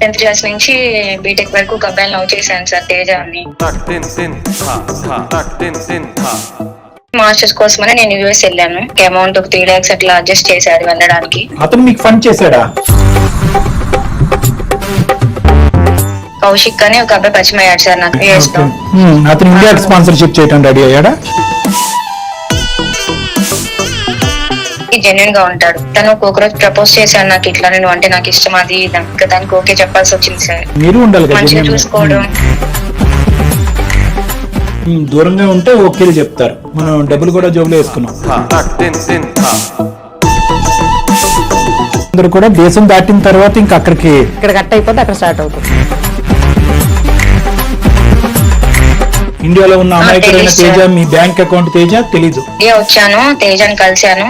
10th class నుంచి BTech వరకు ఒక అబ్బాయిని లవ్ చేశాను సార్, తేజ అని. మాస్టర్స్ కోసమని నేను యూఎస్ వెళ్ళాను. అమౌంట్ ఒక 3 lakhs అట్లా అడ్జస్ట్ చేశాడు వెళ్ళడానికి. అతను మీకు ఫండ్ చేశాడా? కౌశిక్ అని ఒక అబ్బాయి పరిచయం అయ్యాడు సార్ నాకు యూఎస్ లో. అతను ఇండియాకి స్పాన్సర్షిప్ చేయడం రెడీ అయ్యాడా? జెన్యున్ గా ఉంటాడు. తను ఒక రోజు ప్రపోజ్ చేశాడు నాకు, ఇట్లా నేను అంటే నాకు ఇష్టం అది దానికి ఓకే చెప్పాల్సి వచ్చింది సార్. మీరు ఉండాలి కదా, మంచిగా చూసుకోవడం. దూరంగా ఉంటే ఓకేలు చెప్తారు. మనం డబ్బులు కూడా జోబులో వేసుకున్నాం. అందరూ కూడా దేశం దాటిన తర్వాత ఇంకా అక్కడికి ఇక్కడ కట్ అయిపోతే అక్కడ స్టార్ట్ అవుతుంది. ఇండియాలో ఉన్న అమాయకుడైన తేజ, మీ బ్యాంక్ అకౌంట్ తేజ తెలీదు. వచ్చాను, తేజని కలిశాను.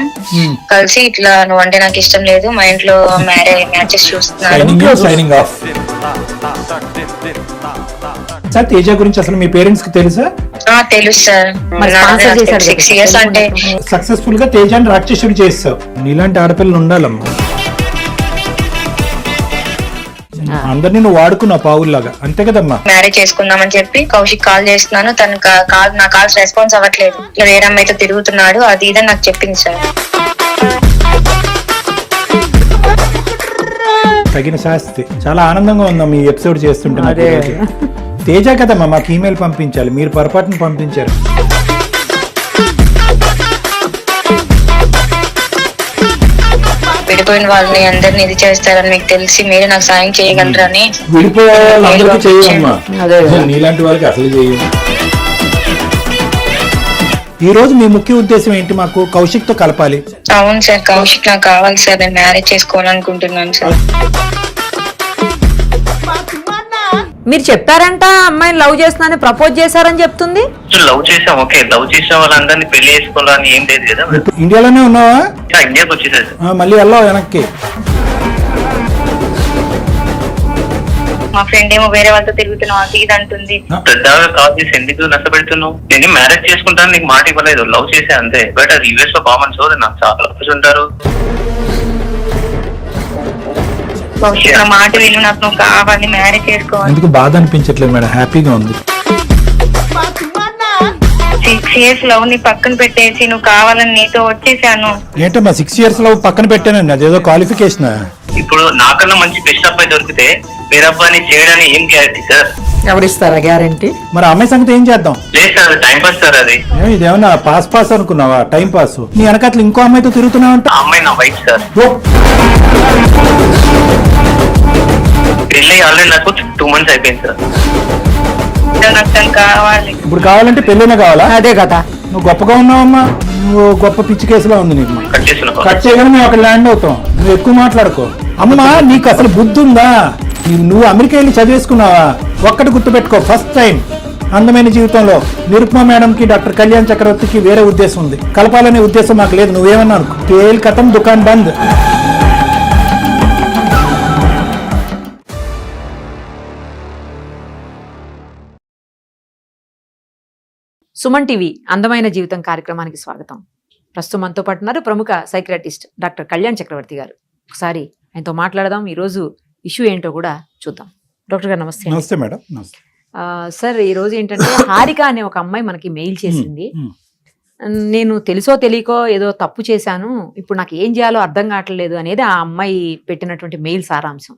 కలిసి ఇట్లా నువ్వు అంటే నాకు ఇష్టం లేదు, మా ఇంట్లో మ్యాచెస్ చూస్తున్నాను. Signing off. సార్ తేజ గురించి అసలు మీ పేరెంట్స్ కి తెలుసా? తెలుసు సార్. 6 years అంటే సక్సెస్ఫుల్ గా తేజాన్ని రాక్షసుడు చేస్తావు. నీలాంటి ఆడపిల్లలు ఉండాలమ్మా. అందరినీ నువ్వు వాడుకున్నావు పావుల్లాగా, అంతే కదమ్మా. మ్యారేజ్ చేసుకుందామని చెప్పి కౌశిక్ కాల్ చేస్తున్నాను, తన నా కాల్స్ రెస్పాన్స్ అవ్వట్లేదు, ఇట్లా వేరే అమ్మాయితో తిరుగుతున్నాడు అది ఇదని నాకు చెప్పింది సార్. తగిన శాస్తి. చాలా ఆనందంగా ఉందమ్మా ఈ ఎపిసోడ్ చేస్తుంటే. తేజ కదమ్మా మాకు ఈమెయిల్ పంపించాలి, మీరు పొరపాటును పంపించారు. విడిపోయిన వాళ్ళని అందరిని ఇది చేస్తారని మీకు తెలిసి మీరు నాకు సాయం చేయగలరని. విడిపోయే వాళ్ళందరికీ చేయమ్మా, నీలాంటి వాళ్ళకి అసలు చేయండి. ఈ రోజు మీ ముఖ్య ఉద్దేశం ఏంటి? మాకు కౌశిక్ తో కలపాలి. అవును సార్, కౌశిక్ నాకు కావాలి సార్, నేను మ్యారేజ్ చేసుకోవాలనుకుంటున్నాను సార్. మీరు చెప్పారంట అమ్మాయిని లవ్ చేస్తున్నానని, ప్రపోజ్ చేశారని చెప్తుంది. లవ్ చేసాం, ఓకే. లవ్ చేసిన వాళ్ళందరినీ పెళ్లి చేసుకోవాలని ఏం లేదు కదా. ఇండియాలోనే ఉన్నావా? ఇండియాకి వచ్చేసారు. మళ్ళీ వెళ్ళావు వెనక్కి? మా ఫ్రెండ్ ఏమో వేరే వాళ్ళతో తిరుగుతున్నావు అది ఇది అంటుంది. పెద్దగా కాల్ చేసి ఎందుకు నష్టపెడుతున్నావు? నేను మ్యారేజ్ చేసుకుంటాను నీకు మాట ఇవ్వలేదు, లవ్ చేసే అంతే. బట్ అది యూఎస్ లో కామన్, సో నాకు చాలా లవర్స్ ఉంటారు. మాట విను, నాకు నువ్వు కావాలి, మ్యారేజ్ చేసుకోవాలి. ఎందుకు బాధ అనిపించట్లేదు మేడం? హ్యాపీగా ఉంది. 6 years లవ్ ని పక్కన పెట్టేసి నువ్వు కావాలని నీతో వచ్చేసాను. ఏంటమ్మా 6 years లో పక్కన పెట్టానండి, అదేదో క్వాలిఫికేషన్. ఇప్పుడు నాకన్నా మంచి బెస్ట్ అబ్బాయి దొరికితే వేరే అబ్బాయిని చేయడానికి ఏం గ్యారంటీ సార్? ఎవరిస్తారా గ్యారంటీ? మరి అమ్మాయి సంగతి ఏం చేద్దాం? లేదు సార్, టైం పాస్ సార్. అది ఇదేమన్నా పాస్ అనుకున్నావా? Time pass. నీ వెనకట్ల ఇంకో అమ్మాయితో తిరుగుతున్నావంట. అమ్మాయి నా వైఫ్ సార్. పెళ్ళి ఆల్రెడీ నాకు 2 months అయిపోయింది సార్. కావాలి. ఇప్పుడు కావాలంటే పెళ్ళైనా కావాలా? అదే కదా. నువ్వు గొప్పగా ఉన్నావమ్మా, నువ్వు గొప్ప పిచ్చి కేసులో ఉంది నీకు. కట్ చేయగానే మేము అక్కడ ల్యాండ్ అవుతాం. నువ్వు ఎక్కువ మాట్లాడుకో. అమ్మా నీకు అసలు బుద్ధి ఉందా? నువ్వు అమెరికా వెళ్ళి చదివేసుకున్నావా? ఒక్కటి గుర్తుపెట్టుకో, ఫస్ట్ టైం అందమైన జీవితంలో నిరుపమా మేడం కి డాక్టర్ కళ్యాణ్ చక్రవర్తికి వేరే ఉద్దేశం ఉంది, కలపాలనే ఉద్దేశం మాకు లేదు. నువ్వేమన్నా అనుకో. తేల్ కథం దుకాన్ బంద్. సుమన్ టీవీ అందమైన జీవితం కార్యక్రమానికి స్వాగతం. ప్రస్తుతం మనతో పాటు ఉన్నారు ప్రముఖ సైకియాట్రిస్ట్ డాక్టర్ కళ్యాణ్ చక్రవర్తి గారు. ఒకసారి ఆయనతో మాట్లాడదాం, ఈరోజు ఇష్యూ ఏంటో కూడా చూద్దాం. డాక్టర్ గారు నమస్తే. నమస్తే మేడం. సార్ ఈ రోజు ఏంటంటే హారిక అనే ఒక అమ్మాయి మనకి మెయిల్ చేసింది. నేను తెలుసో తెలియకో ఏదో తప్పు చేశాను, ఇప్పుడు నాకు ఏం చేయాలో అర్థం కావట్లేదు అనేది ఆ అమ్మాయి పెట్టినటువంటి మెయిల్ సారాంశం.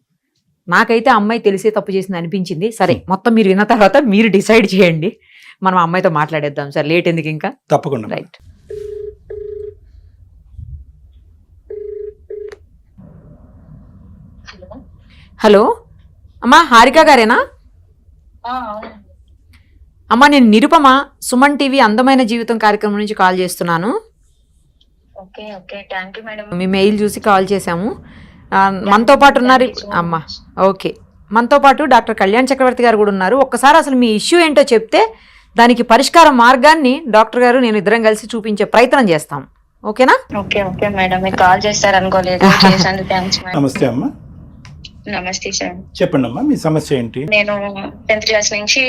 నాకైతే ఆ అమ్మాయి తెలిసే తప్పు చేసింది అనిపించింది. సరే, మొత్తం మీరు విన్న తర్వాత మీరు డిసైడ్ చేయండి. మనం అమ్మాయితో మాట్లాడేద్దాం సార్, లేట్ ఎందుకు ఇంకా. తప్పకుండా. రైట్. హలో అమ్మా, హారిక గారేనా? అమ్మా నేను నిరుపమ, సుమన్ టీవీ అందమైన జీవితం కార్యక్రమం నుంచి కాల్ చేస్తున్నాను. మీ మెయిల్ చూసి కాల్ చేశాము. మనతో పాటు ఉన్నారు అమ్మా. ఓకే, మనతో పాటు డాక్టర్ కళ్యాణ్ చక్రవర్తి గారు కూడా ఉన్నారు. ఒక్కసారి అసలు మీ ఇష్యూ ఏంటో చెప్తే దానికి పరిష్కార మార్గాన్ని డాక్టర్ గారు నేను ఇద్దరం కలిసి చూపించే ప్రయత్నం చేస్తాం. ఓకేనా? ఓకే మేడం, మీరు కాల్ చేస్తారు అనుకోలేదు. నమస్తే అమ్మా. నమస్తే సార్. చెప్పండి అమ్మా, మీ సమస్య ఏంటి? నేను 10th క్లాస్ నుంచి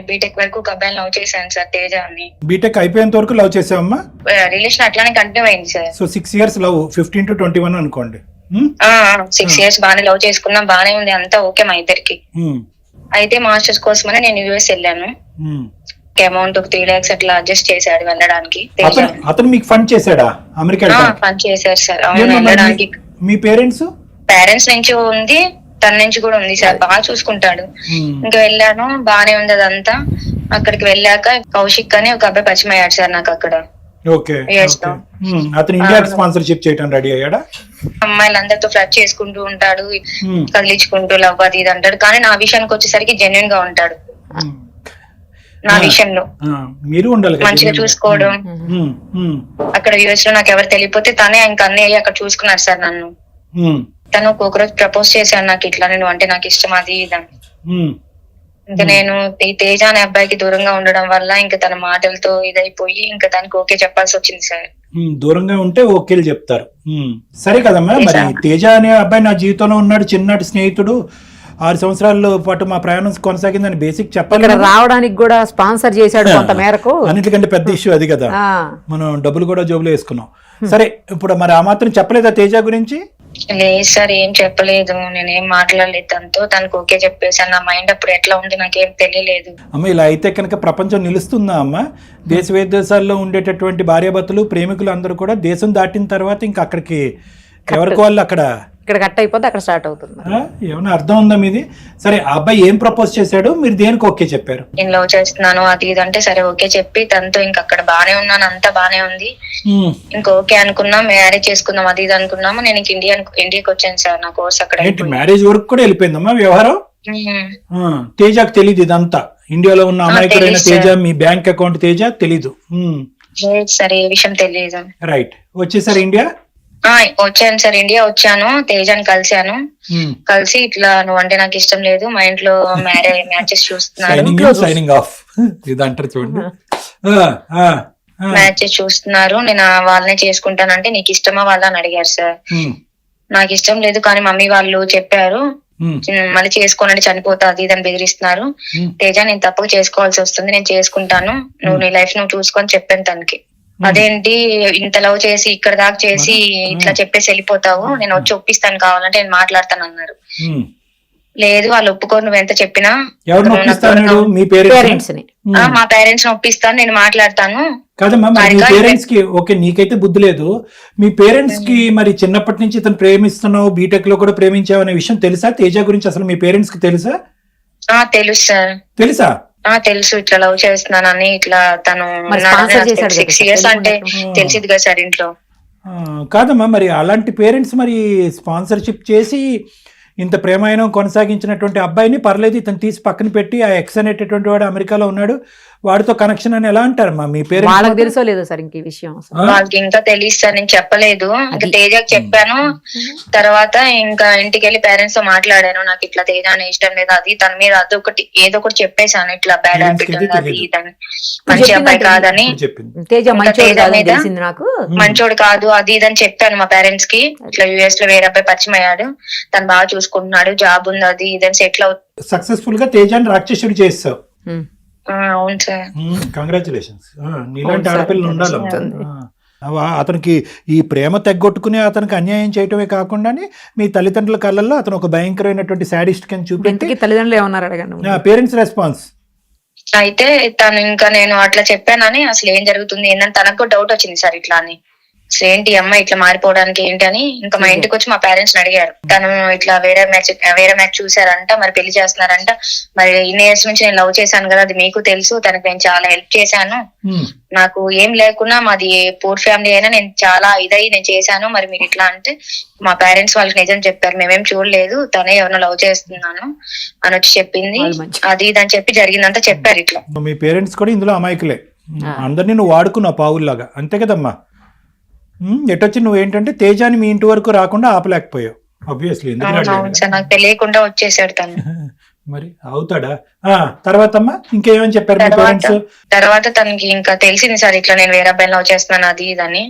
బీటెక్ వరకు ఒక అబ్బాయిని లవ్ చేశాను సార్, తేజ అని. బీటెక్ అయిపోయేంత వరకు లవ్ చేసావమ్మా? రిలేషన్ అట్లానే కంటిన్యూ అయింది sir. So 6 years love, 15 to 21 అనుకోండి. 6 years బాగానే లవ్ చేసుకున్నాం, బాగానే ఉంది, అంతా ఓకే మా ఇద్దరికి. అయితే మాస్టర్స్ కోసమని నేను యుఎస్ వెళ్ళాను. అమౌంట్ 3 lakhs అట్లా అడ్జస్ట్ చేశాడు వెళ్ళడానికి. అతను మీకు ఫండ్ చేశాడా అమెరికా? ఫండ్ చేశారు సార్. అవును, వెళ్ళడానికి. మీ పేరెంట్స్ నుంచి ఉంది, తన నుంచి కూడా ఉంది సార్, బాగా చూసుకుంటాడు. ఇంకా వెళ్ళాను, బానే ఉంది అదంతా. అక్కడికి వెళ్ళాక కౌశిక్ అని ఒక అబ్బాయి పరిచయం అయ్యాడు సార్ నాకు అక్కడ. అతను ఇండియాకి స్పాన్సర్షిప్ చేయడం రెడీ అయ్యాడా? అమ్మాయిలందరితో ఫ్లడ్ చేసుకుంటూ ఉంటాడు, కదిలించుకుంటూ లవ్ అది ఇది అంటాడు. కానీ నా విషయానికి వచ్చేసరికి జెన్యున్ గా ఉంటాడు. నా విషయంలో మీరు ఉండాలి, మంచిగా చూసుకోవడం. అక్కడ యుఎస్ లో నాకు ఎవరు తెలియపోతే తనే ఇంకా అన్ని అక్కడ చూసుకున్నారు సార్ నన్ను. తను ఒకరోజు ప్రపోజ్ చేశాను నాకు, ఇట్లా నేను అంటే నాకు ఇష్టం అది ఇదని. ఇంకా నేను ఈ తేజ అనే అబ్బాయికి దూరంగా ఉండడం వల్ల ఇంకా తన మాటలతో ఇదైపోయి ఇంకా దానికి ఓకే చెప్పాల్సి వచ్చింది సార్. దూరంగా ఉంటే ఓకేలు చెప్తారు. సరే కదమ్మా, మరి తేజ అనే అబ్బాయి నా జీవితంలో ఉన్నాడు, చిన్నటి స్నేహితుడు, 6 సంవత్సరాల పాటు మా ప్రయాణం కొనసాగిందని బేసిక్ చెప్పాలి. రావడానికి కూడా స్పాన్సర్ చేశాడు కొంత మేరకు. అన్నిటికంటే పెద్ద ఇష్యూ అది కదా, మనం డబ్బులు కూడా జోబులో వేసుకున్నాం. సరే, ఇప్పుడు మరి ఆ మాత్రం చెప్పలేదా తేజ గురించి? లేదు సార్, ఏం చెప్పలేదు, నేనేం మాట్లాడలేదు తనతో. తనకు ఓకే చెప్పేసాను. నా మైండ్ అప్పుడు ఎట్లా ఉంది నాకేం తెలియలేదు. అమ్మ, ఇలా అయితే కనుక ప్రపంచం నిలుస్తుందా అమ్మ? దేశ విదేశాల్లో ఉండేటటువంటి భార్యాభర్తలు, ప్రేమికులు అందరూ కూడా దేశం దాటిన తర్వాత ఇంకా అక్కడికి ఎవరికి వాళ్ళు అక్కడ కట్ అయిపోతే అక్కడ స్టార్ట్ అవుతుంది. ఏమన్నా అర్థం ఉందా మీది? సరే, ఆ అబ్బాయి ఏం ప్రపోజ్ చేశాడు, మీరు దేనికి ఓకే చెప్పారు? నేను లవ్ చేస్తున్నాను అది ఇది అంటే సరే ఓకే చెప్పి తనతో ఇంకా అక్కడ బానే ఉన్నాను, అంతా బానే ఉంది. ఇంకా ఓకే అనుకున్నాం, మ్యారేజ్ చేసుకుందాం అది ఇది అనుకున్నాము. నేను ఇంక ఇండియాకి వచ్చాను సార్, నా కోర్స్ అక్కడ మ్యారేజ్ వరకు కూడా వెళ్ళిపోయిందమ్మా వ్యవహారం. తేజకు తెలీదు ఇదంతా, ఇండియాలో ఉన్న అమాయకుడైన తేజ, మీ బ్యాంక్ అకౌంట్ తేజ తెలీదు. సరే, ఏ విషయం తెలియదు. రైట్, వచ్చేసారు ఇండియా? వచ్చాను సార్, ఇండియా వచ్చాను. తేజాని కలిసి ఇట్లా నువ్వు అంటే నాకు ఇష్టం లేదు, మా ఇంట్లో మ్యాచెస్ చూస్తున్నారు, నేను వాళ్ళనే చేసుకుంటానంటే నీకు ఇష్టమా వాళ్ళని అడిగారు సార్. నాకు ఇష్టం లేదు కానీ మమ్మీ వాళ్ళు చెప్పారు మళ్ళీ చేసుకోనండి చనిపోతా అది ఇదని బెదిరిస్తున్నారు. తేజ, నేను తప్పక చేసుకోవాల్సి వస్తుంది, నేను చేసుకుంటాను, నువ్వు నీ లైఫ్ నువ్వు చూసుకొని చెప్పాను తనకి. అదేంటి ఇంత లవ్ చేసి ఇక్కడ దాకా చేసి ఇట్లా చెప్పేసి వెళ్ళిపోతావు, నేను వచ్చి ఒప్పిస్తాను కావాలంటే నేను మాట్లాడతాను అన్నారు. లేదు, వాళ్ళు ఒప్పుకోరు, నువ్వు ఎంత చెప్పినా. మా పేరెంట్స్ ని ఒప్పిస్తాను, నేను మాట్లాడతాను. కాదమ్మా, మీ పేరెంట్స్ కి ఓకే, నీకైతే బుద్ధి లేదు, మీ పేరెంట్స్ కి మరి చిన్నప్పటి నుంచి ఇతను ప్రేమిస్తున్నావు, బీటెక్ లో కూడా ప్రేమించావు అనే విషయం తెలుసా? తేజ గురించి అసలు మీ పేరెంట్స్ కి తెలుసా? తెలుసు సార్. తెలుసా? తెలుసు, ఇట్లా లవ్ చేస్తున్నానని, ఇట్లా తను 6 years అంటే తెలిసింది కదా సార్ ఇంట్లో. కాదమ్మా, మరి అలాంటి పేరెంట్స్ మరి స్పాన్సర్షిప్ చేసి ఇంత ప్రేమాయణం కొనసాగించినటువంటి అబ్బాయిని పర్లేదు ఇతను తీసి పక్కన పెట్టి ఆ ఎక్స్ అనేటటువంటి వాడు అమెరికాలో ఉన్నాడు, వాడితో కనెక్షన్ అని ఎలా అంటారమ్మా మీ పేరెంట్స్? వాళ్ళకి తెలుసో లేదో సార్ ఇంక విషయం? వాళ్ళకి ఇంకా తెలియదు సార్, నేను చెప్పలేదు. ఇంకా తేజకి చెప్పాను, తర్వాత ఇంకా ఇంటికి వెళ్ళి పేరెంట్స్ తో మాట్లాడాను, నాకు ఇట్లా తేజ అనే ఇష్టం లేదు, అది తన మీద అదొకటి ఏదో ఒకటి చెప్పేశాను, ఇట్లా బ్యాడ్ హ్యాబిట్ అది ఇదని, మంచి అబ్బాయి కాదని, తేజ మంచోడు కాదు అది ఇదని చెప్పాను మా పేరెంట్స్ కి. ఇట్లా యుఎస్ లో వేరే అబ్బాయి పరిచయం అయ్యాడు, తను బాగా చూసుకుంటున్నాడు, జాబ్ ఉంది అది ఇదని సెటిల్ అవుతుంది. సక్సెస్ఫుల్ గా తేజాన్ని రాక్షసుడు చేస్తావు. అవును సార్, కంగ్రాచులేషన్స్. నీలాంటి ఆడపిల్లలు ఉండాలి. అతనికి ఈ ప్రేమ తెగొట్టుకుని అతనికి అన్యాయం చేయటమే కాకుండా మీ తల్లిదండ్రుల కళ్ళల్లో అతను ఒక భయంకరమైనటువంటి సాడిస్ట్ కింద చూపించి తల్లిదండ్రులు ఏమన్నారు అడగండి. పేరెంట్స్ రెస్పాన్స్ అయితే తను ఇంకా నేను అట్లా చెప్పానని అసలు ఏం జరుగుతుంది ఏంటని తనకు డౌట్ వచ్చింది సార్. ఇట్లా అని అసలు ఏంటి అమ్మాయి ఇట్లా మారిపోవడానికి ఏంటి అని ఇంకా మా ఇంటికి వచ్చి మా పేరెంట్స్ అడిగారు. తను ఇట్లా వేరే మ్యాచ్ చూసారంట, మరి పెళ్లి చేస్తున్నారంట. మరి ఇన్ని ఇయర్స్ నుంచి నేను లవ్ చేశాను కదా, అది మీకు తెలుసు, తనకు నేను చాలా హెల్ప్ చేశాను, నాకు ఏం లేకున్నా మాది పూర్ ఫ్యామిలీ అయినా నేను చాలా ఇదయి నేను చేశాను, మరి మీరు ఇట్లా అంటే మా పేరెంట్స్ వాళ్ళకి నిజం చెప్పారు, మేమేం చూడలేదు, తనే ఎవరినో లవ్ చేస్తున్నాను అని వచ్చి చెప్పింది, అది ఇది అని చెప్పి జరిగిందంతా చెప్పారు. ఇట్లా మీ పేరెంట్స్ కూడా ఇందులో అమాయకులే, అందరినీ నువ్వు వాడుకున్నావు పావుల్లాగా, అంతే కదమ్మా? ఎటొచ్చి నువ్వు ఏంటంటే తేజాని మీ ఇంటి వరకు రాకుండా ఆపలేకపోయావు. ఆబ్వియస్లీ నాకు తెలియకుండా వచ్చేసాడు తను. మరి అవుతాడా? తర్వాత అమ్మా ఇంకేమని చెప్పారు మీ పేరెంట్స్? తర్వాత తనకి ఇంకా తెలిసింది సార్ ఇట్లా నేను వేరే అబ్బాయిని లవ్ చేస్తున్నాను అది ఇదని.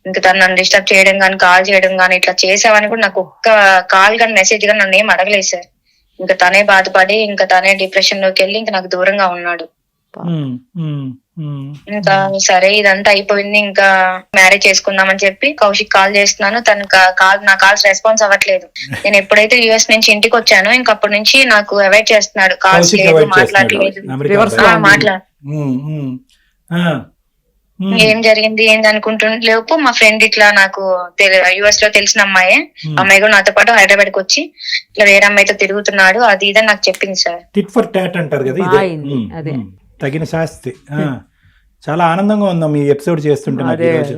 ఇంకా తను నన్ను డిస్టర్బ్ చేయడం కానీ కాల్ చేయడం కానీ ఇట్లా చేసావని కూడా నాకు ఒక్క కాల్ కానీ మెసేజ్ కానీ నన్ను ఏం అడగలేదు సార్. ఇంకా తనే బాధపడి ఇంకా తనే డిప్రెషన్ లోకి వెళ్ళి ఇంకా నాకు దూరంగా ఉన్నాడు. ఇంకా సరే ఇదంతా అయిపోయింది, ఇంకా మ్యారేజ్ చేసుకుందామని చెప్పి కౌశిక్ కాల్ చేస్తున్నాను, తను నా కాల్స్ రెస్పాన్స్ అవ్వట్లేదు. నేను ఎప్పుడైతే యుఎస్ నుంచి ఇంటికి వచ్చానో ఇంకప్పటి నుంచి నాకు అవాయిడ్ చేస్తున్నాడు, కాల్స్ లేదు, మాట్లాడలేదు. ఏం జరిగింది ఏంది అనుకుంటులేపు మా ఫ్రెండ్ ఇట్లా నాకు యుఎస్ లో తెలిసిన అమ్మాయి కూడా నాతో పాటు హైదరాబాద్ కి వచ్చి ఇట్లా వేరే అమ్మాయితో తిరుగుతున్నాడు అది ఇదని నాకు చెప్పింది సార్. టిట్ ఫర్ టాట్ అంటారు కదా, ఇదే తగిన శాస్తి. చాలా ఆనందంగా ఉందాం ఈ ఎపిసోడ్ చేస్తుంటే. నాకు ఈరోజు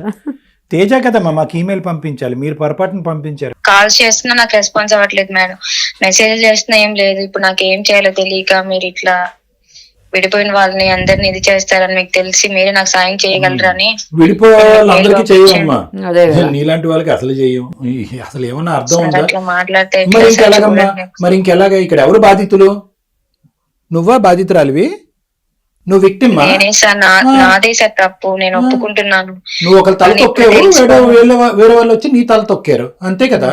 తేజ కదమ్మా మాకు ఈమెయిల్ పంపించాలి, మీరు పొరపాటును పంపించారు. కాల్స్ చేస్తున్నా నాకు రెస్పాన్స్ అవ్వట్లేదు మేడం, మెసేజ్ చేస్తున్నా ఏం లేదు. ఇప్పుడు నాకు ఏం చేయాలో తెలియక మీరు ఇట్లా విడిపోయిన వాళ్ళని అందరిని ఇది చేస్తారని మీకు తెలిసి మీరే నాకు సాయం చేయగలరని. విడిపోవాలందరికీ చేయమ్మా, నీలాంటి వాళ్ళకి అసలు చెయ్యం. అసలు ఏమన్నా అర్థం ఉందా? మాట్లాడితే మరి ఇంకెలాగా? ఇక్కడ ఎవరు బాధితులు? నువ్వా బాధితురాలివి? నువ్వు విక్టిమ్? నేనే సార్, నాదే సార్ తప్పు, నేను ఒప్పుకుంటున్నాను. నువ్వు ఒకరు తల తొక్కావు, వేరే వాళ్ళు వచ్చి నీ తల తొక్కారు, అంతే కదా.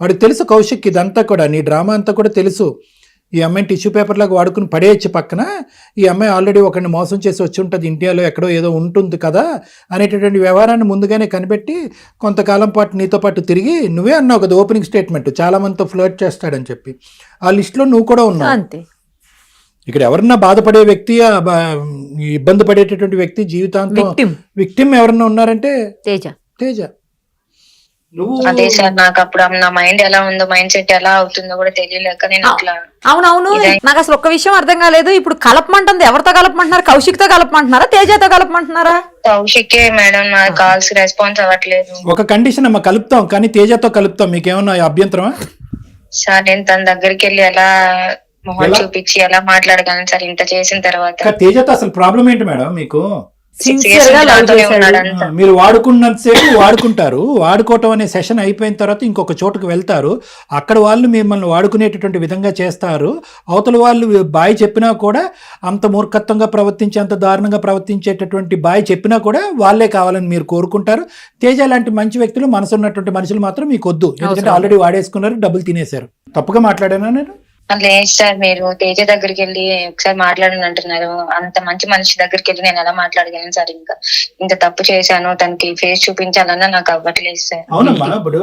వాడికి తెలుసు కౌశిక్ ఇదంతా కూడా, నీ డ్రామా అంతా కూడా తెలుసు. ఈ అమ్మాయిని టిష్యూ పేపర్ లాగా వాడుకుని పడేయచ్చు పక్కన, ఈ అమ్మాయి ఆల్రెడీ ఒకరిని మోసం చేసి వచ్చి ఉంటుంది, ఇండియాలో ఎక్కడో ఏదో ఉంటుంది కదా అనేటటువంటి వ్యవహారాన్ని ముందుగానే కనిపెట్టి కొంతకాలం పాటు నీతో పాటు తిరిగి, నువ్వే అన్నావు కదా ఓపెనింగ్ స్టేట్మెంట్, చాలా మందితో ఫ్లర్ట్ చేస్తాడని చెప్పి. ఆ లిస్టులో నువ్వు కూడా ఉన్నావు. అంతే. ఇక్కడ ఎవరన్నా బాధపడే వ్యక్తి, ఇబ్బంది పడేటటువంటి వ్యక్తి, జీవితాంతం విక్టిమ్ ఎవరన్నా ఉన్నారంటే తేజ. అదే సార్, నాకు అప్పుడు నా మైండ్ ఎలా ఉందో, మైండ్ సెట్ ఎలా అవుతుందో కూడా తెలియలేక నేను అట్లా. అవునవును, నాకు అసలు ఒక్క విషయం అర్థం కాలేదు. ఇప్పుడు కలపమంటుంది, ఎవరితో కలపమంటున్నారు? కౌశిక్ తో కలపమంటున్నారా, తేజతో కలపమంటున్నారా? కౌశికే మేడం, నా కాల్స్ రెస్పాన్స్ అవ్వట్లేదు. ఒక కండిషన్ అమ్మ, కలుపుతాం కానీ తేజతో కలుపుతాం, మీకేమన్నా అభ్యంతరమా? సార్ నేను తన దగ్గరికి వెళ్ళి ఎలా మొహం చూపించి ఎలా మాట్లాడగలను సార్ ఇంత చేసిన తర్వాత? తేజతో అసలు ప్రాబ్లం ఏంటి మేడం మీకు? ఉన్నాడు. మీరు వాడుకున్నంతసేపు వాడుకుంటారు, వాడుకోవటం అనే సెషన్ అయిపోయిన తర్వాత ఇంకొక చోటుకు వెళ్తారు, అక్కడ వాళ్ళు మిమ్మల్ని వాడుకునేటటువంటి విధంగా చేస్తారు. అవతల వాళ్ళు బాయ్ చెప్పినా కూడా, అంత మూర్ఖత్వంగా ప్రవర్తించి అంత దారుణంగా ప్రవర్తించేటటువంటి బాయ్ చెప్పినా కూడా వాళ్ళే కావాలని మీరు కోరుకుంటారు. తేజ లాంటి మంచి వ్యక్తులు, మనసు ఉన్నటువంటి మనుషులు మాత్రం మీకు వద్దు, ఎందుకంటే ఆల్రెడీ వాడేసుకున్నారు, డబ్బులు తినేశారు. తప్పుగా మాట్లాడానా నేను? లేదు సార్, మీరు తేజ దగ్గరికి వెళ్ళి ఒకసారి మాట్లాడని అంటున్నారు. అంత మంచి మనిషి దగ్గరికి వెళ్ళి నేను ఎలా మాట్లాడగలను సార్? ఇంకా ఇంత తప్పు చేశాను, తనకి ఫేస్ చూపించాలన్నా నాకు అవ్వట్లేదు సార్. అవునమ్మా, ఇప్పుడు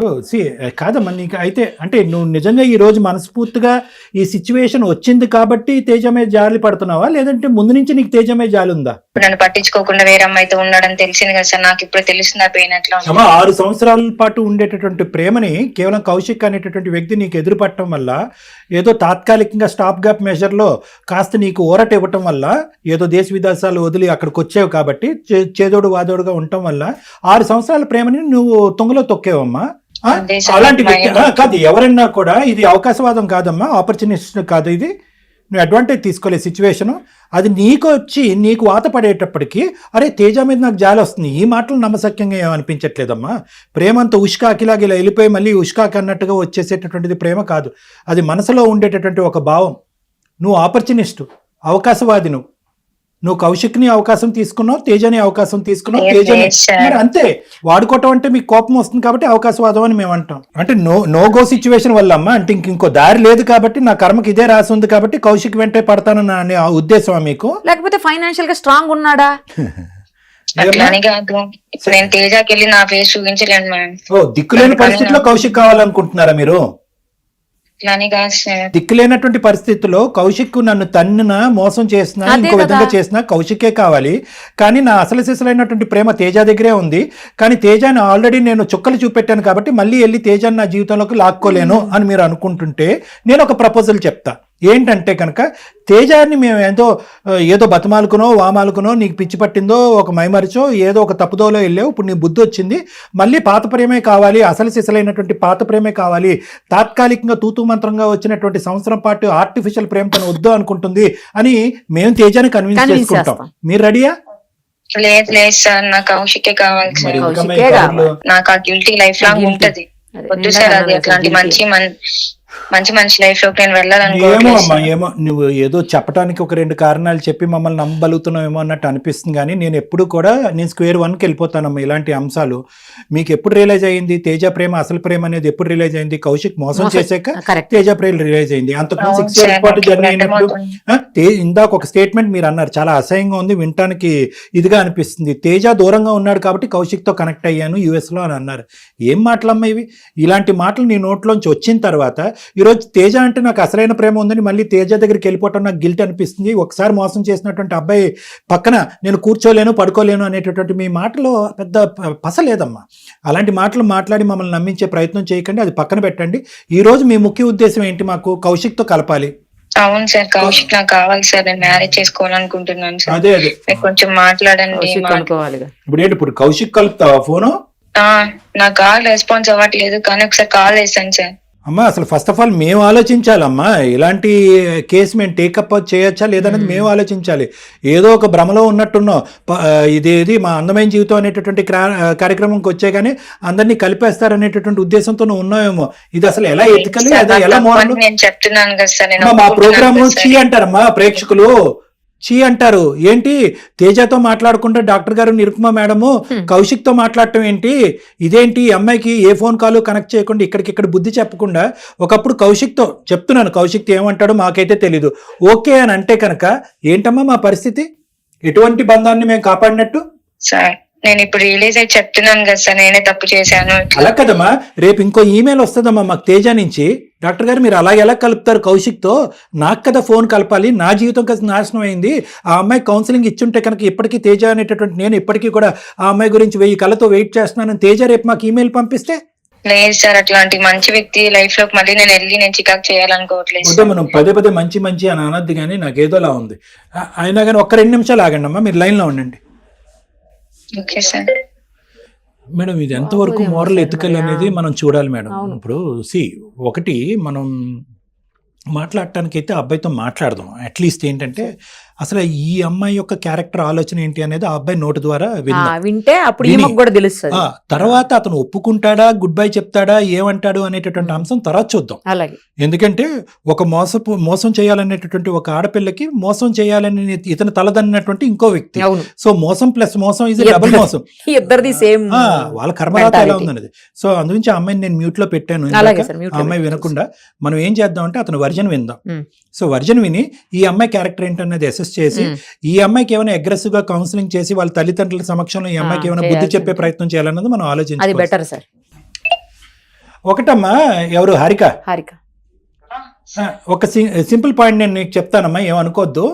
కాదమ్మా నీకు అయితే, అంటే నువ్వు నిజంగా ఈ రోజు మనస్ఫూర్తిగా ఈ సిచ్యువేషన్ వచ్చింది కాబట్టి తేజ మీద జాలి పడుతున్నావా, లేదంటే ముందు నుంచి నీకు తేజ మీద జాలి ఉందా? నన్ను పట్టించుకోకుండా వేరే అమ్మాయితో ఉన్నాడని తెలిసింది కదా సార్, నాకు ఇప్పుడు తెలుస్తుంది ఆ పెయిన్ ఎట్లా. 6 సంవత్సరాల పాటు ఉండేటటువంటి ప్రేమని కేవలం కౌశిక్ అనేటటువంటి వ్యక్తి నీకు ఎదురు పట్టడం వల్ల, ఏదో తాత్కాలికంగా స్టాప్ గ్యాప్ మెజర్లో కాస్త నీకు ఊరట ఇవ్వటం వల్ల, ఏదో దేశ విదేశాలు వదిలి అక్కడికి వచ్చావు కాబట్టి చేదోడు వాదోడుగా ఉండటం వల్ల 6 సంవత్సరాల ప్రేమని నువ్వు తుంగలో తొక్కేవమ్మా. అలాంటి వ్యక్తి కాదు ఎవరైనా కూడా, ఇది అవకాశవాదం కాదమ్మా, ఆపర్చునిస్ట్ కాదు ఇది. నువ్వు అడ్వాంటేజ్ తీసుకోలేదు సిచ్యువేషను, అది నీకు వచ్చి నీకు వాత పడేటప్పటికి, అరే తేజ మీద నాకు జాలి వస్తుంది, ఈ మాటలు నమ్మశక్యంగా ఏమనిపించట్లేదమ్మా. ప్రేమ అంతా ఉష్కాకిలాగా ఇలా వెళ్ళిపోయి మళ్ళీ ఉష్కాకి అన్నట్టుగా వచ్చేసేటటువంటిది ప్రేమ కాదు, అది మనసులో ఉండేటటువంటి ఒక భావం. నువ్వు ఆపర్చునిస్టు, అవకాశవాది. నువ్వు కౌశిక్ని అవకాశం తీసుకున్నావు, తేజని అవకాశం తీసుకున్నావు, తేజని మరి అంతే. వాడుకోవటం అంటే మీకు కోపం వస్తుంది కాబట్టి అవకాశవాదం అని మేము అంటాం. అంటే నో గో సిచ్యువేషన్ వల్ల అమ్మా, అంటే ఇంకో దారి లేదు కాబట్టి, నా కర్మకి ఇదే రాసి ఉంది కాబట్టి కౌశిక్ వెంటే పడతానని అనే ఉద్దేశమా మీకు? లేకపోతే ఫైనాన్షియల్ గా స్ట్రాంగ్ ఉన్నాడా? అట్లానే కాదు, ఇప్పుడు నేను తేజకి వెళ్ళి నా ఫేస్ చూపించలేను మేడం. దిక్కులేని పరిస్థితిలో కౌశిక్ కావాలనుకుంటున్నారా మీరు? దిక్కులేనటువంటి పరిస్థితుల్లో కౌశిక్ నన్ను తన్నున మోసం చేసినా, ఇంకో విధంగా చేసినా కౌశికే కావాలి. కానీ నా అసలు సిసలైనటువంటి ప్రేమ తేజ దగ్గరే ఉంది. కానీ తేజాన్ని ఆల్రెడీ నేను చుక్కలు చూపెట్టాను కాబట్టి మళ్ళీ వెళ్ళి తేజాన్ని నా జీవితంలోకి లాక్కోలేను అని మీరు అనుకుంటుంటే, నేను ఒక ప్రపోజల్ చెప్తా. ఏంటంటే కనుక, తేజాన్ని మేము ఏదో బతమాలుకునో వామాలుకునో, నీకు పిచ్చి పట్టిందో ఒక మైమరిచో ఏదో ఒక తప్పుదోలో వెళ్ళావు, ఇప్పుడు నీ బుద్ధి వచ్చింది, మళ్ళీ పాత ప్రేమే కావాలి, అసలు సిసలైనటువంటి పాత ప్రేమే కావాలి, తాత్కాలికంగా తూతూ మంత్రంగా వచ్చినటువంటి సంవత్సరం పాటు ఆర్టిఫిషియల్ ప్రేమ తను వద్దు అనుకుంటుంది అని మేము తేజాన్ని కన్విన్స్ చేసుకుంటాం. మీరు రెడీయా? లేదు లేదు సార్, నాకు కౌశికే కావాలి సార్. నాకు ఆ గిల్టీ లైఫ్ లాంగ్ ఉంటది. వద్దు సార్, అది అట్లాంటి మంచి మంచి మంచి లైఫ్ లోకి నేను ఏమో వెళ్ళాలనుకోవట్లేదు అమ్మా సార్. ఏమో నువ్వు ఏదో చెప్పడానికి ఒక 2 కారణాలు చెప్పి మమ్మల్ని నమ్మగలుగుతున్నావేమో అన్నట్టు అనిపిస్తుంది, కానీ నేను ఎప్పుడు కూడా నేను స్క్వేర్ 1కి వెళ్ళిపోతానమ్మా. ఇలాంటి అంశాలు మీకు ఎప్పుడు రియలైజ్ అయ్యింది? తేజ ప్రేమ అసలు ప్రేమ అనేది ఎప్పుడు రియలైజ్ అయింది? కౌశిక్ మోసం చేశాక కరెక్ట్. తేజ ప్రేమ రియలైజ్ అయింది. అంతకుముందు అవును 6 ఇయర్స్ సార్, పాటు నాకు జర్నీ ఇప్పుడు అయినప్పుడు అర్థమవుతుంది. ఇందాక ఒక స్టేట్మెంట్ మీరు అన్నారు, చాలా అసహ్యంగా ఉంది, వినటానికి ఇదిగా అనిపిస్తుంది. తేజ దూరంగా ఉన్నాడు కాబట్టి కౌశిక్ తో కనెక్ట్ అయ్యాను US లో అని అన్నారు. ఏం మాటలమ్మా ఇవి? ఇలాంటి మాటలు నీ నోట్లోంచి వచ్చిన తర్వాత ఈరోజు తేజ అంటే నాకు అసలైన ప్రేమ ఉందని మళ్ళీ తేజ దగ్గరికి వెళ్ళిపోవటం నాకు గిల్ట్ అనిపిస్తుంది. ఒకసారి మోసం చేసినటువంటి అబ్బాయి పక్కన నేను కూర్చోలేను పడుకోలేను అనేటటువంటి మీ మాటలో పెద్ద పస లేదమ్మా. అలాంటి మాటలు మాట్లాడి మమ్మల్ని నమ్మించే ప్రయత్నం చేయకండి, అది పక్కన పెట్టండి. ఈ రోజు మీ ముఖ్య ఉద్దేశం ఏంటి? మాకు కౌశిక్ తో కలపాలి. అవును సార్, కౌశిక్ నాకు కావాలి సార్, నేను మ్యారేజ్ చేసుకోవాలనుకుంటున్నాను సార్. అదే మీరు కొంచెం మాట్లాడండి. కౌశిక్ అనుకోవాలిగా. ఇప్పుడు కౌశిక్ కలుపుతావా ఫోను? నా కాల్ రెస్పాన్స్ అవ్వట్లేదు, కానీ ఒకసారి కాల్ చేశాను సార్. అమ్మా అసలు ఫస్ట్ ఆఫ్ ఆల్ మేము ఆలోచించాలమ్మా, ఇలాంటి కేసు మేము టేకప్ చేయొచ్చా లేదనేది మేము ఆలోచించాలి. ఏదో ఒక భ్రమలో ఉన్నట్టున్నాం, ఇదేది మా అందమైన జీవితం అనేటటువంటి కార్యక్రమంకి వచ్చే కానీ అందరినీ కలిపేస్తారనేటటువంటి ఉద్దేశంతో నువ్వు ఉన్నావేమో. ఇది అసలు ఎలా ఎత్తుకలి, అది ఎలా మోడల్? నేను చెప్తున్నాను కదా సార్, నేను మా ప్రోగ్రామ్ ఒప్పుకుంటున్నాను చీ సార్. అంటారమ్మా ప్రేక్షకులు, చీ అంటారు. ఏంటి తేజతో మాట్లాడుకుంటే డాక్టర్ గారు నిరుపమ మేడము కౌశిక్ తో మాట్లాడటం ఏంటి? ఇదేంటి అమ్మాయికి ఏ ఫోన్ కాల్ కనెక్ట్ చేయకుండా ఇక్కడికిక్కడ బుద్ధి చెప్పకుండా ఒకప్పుడు కౌశిక్ తో చెప్తున్నాను, కౌశిక్ ఏమంటాడో మాకైతే తెలీదు. ఓకే అని అంటే కనుక ఏంటమ్మా మా పరిస్థితి? ఎటువంటి బంధాన్ని మేము కాపాడినట్టు? సార్ నేను ఇప్పుడు రిలీజ్ అయ్యి చెప్తున్నాను కదా సార్, నేనే తప్పు చేశాను. అలా కదమ్మా, రేపు ఇంకో ఈమెయిల్ వస్తుందమ్మా మాకు తేజ నుంచి, డాక్టర్ గారు మీరు అలాగే ఎలా కలుపుతారు కౌశిక్ తో? నాకు కదా ఫోన్ కలపాలి, నా జీవితం కదా నాశనం అయింది. ఆ అమ్మాయి కౌన్సిలింగ్ ఇచ్చుంటే కనుక ఇప్పటికీ తేజ అనేటటువంటి నేను ఇప్పటికీ కూడా ఆ అమ్మాయి గురించి 1000 కళ్ళతో వెయిట్ చేస్తున్నానని తేజ రేపు మాకు ఈమెయిల్ పంపిస్తే? లేదు సార్, అట్లాంటి మంచి వ్యక్తి లైఫ్ లోకి మళ్ళీ నేను చికాకు చేయాలనుకోవట్లేదు వద్దా, మనం పదే మంచి మంచి అని అనద్దు, కానీ నాకు ఏదోలా ఉంది. అయినా కానీ ఒక్క 2 నిమిషాలు ఆగండి అమ్మా, మీరు లైన్లో ఉండండి. Okay sir. మేడం ఇది ఎంతవరకు మోరల్ ఎథికల్ అనేది మనం చూడాలి మేడం. ఇప్పుడు ఒకటి మనం మాట్లాడటానికి అయితే అబ్బాయితో మాట్లాడదాం. అట్లీస్ట్ ఏంటంటే అసలు ఈ అమ్మాయి యొక్క క్యారెక్టర్ ఆలోచన ఏంటి అనేది ఆ అబ్బాయి నోటి ద్వారా వింటే అప్పుడు ఈమెకు కూడా తెలుస్తుంది. తర్వాత అతను ఒప్పుకుంటాడా, గుడ్ బై చెప్తాడా, ఏమంటాడు అనేటటువంటి అంశం తర్వాత చూద్దాం. అలాగే, ఎందుకంటే ఒక మోసం చేయాలనేటటువంటి ఒక ఆడపిల్లకి మోసం చేయాలని ఇతను తలదన్నటువంటి ఇంకో వ్యక్తి. సో మోసం ప్లస్ మోసం ఇది డబుల్ మోసం, ఇద్దరిది సేమ్. వాళ్ళ కర్మరాత ఎలా ఉందనేది. సో అందుగురించి ఆ అమ్మాయిని నేను మ్యూట్ లో పెట్టాను. ఆ అమ్మాయి వినకుండా మనం ఏం చేద్దాం అంటే అతను వర్జన్ విందాం. సో వర్జన్ విని ఈ అమ్మాయి క్యారెక్టర్ ఏంటనేది అసెస్ చేసి ఈ అమ్మాయికి ఏమైనా అగ్రెసివ్ గా కౌన్సిలింగ్ చేసి వాళ్ళ తల్లిదండ్రుల సమక్షంలో ఈ అమ్మాయికి ఏమైనా బుద్ధి చెప్పే ప్రయత్నం చేయాలన్నది మనం ఆలోచించాలి. Better sir. ఒకటమ్మా, ఎవరు? హారిక. ఒక సింపుల్ పాయింట్ నేను నీకు చెప్తానమ్మా, ఏమనుకోవద్దు.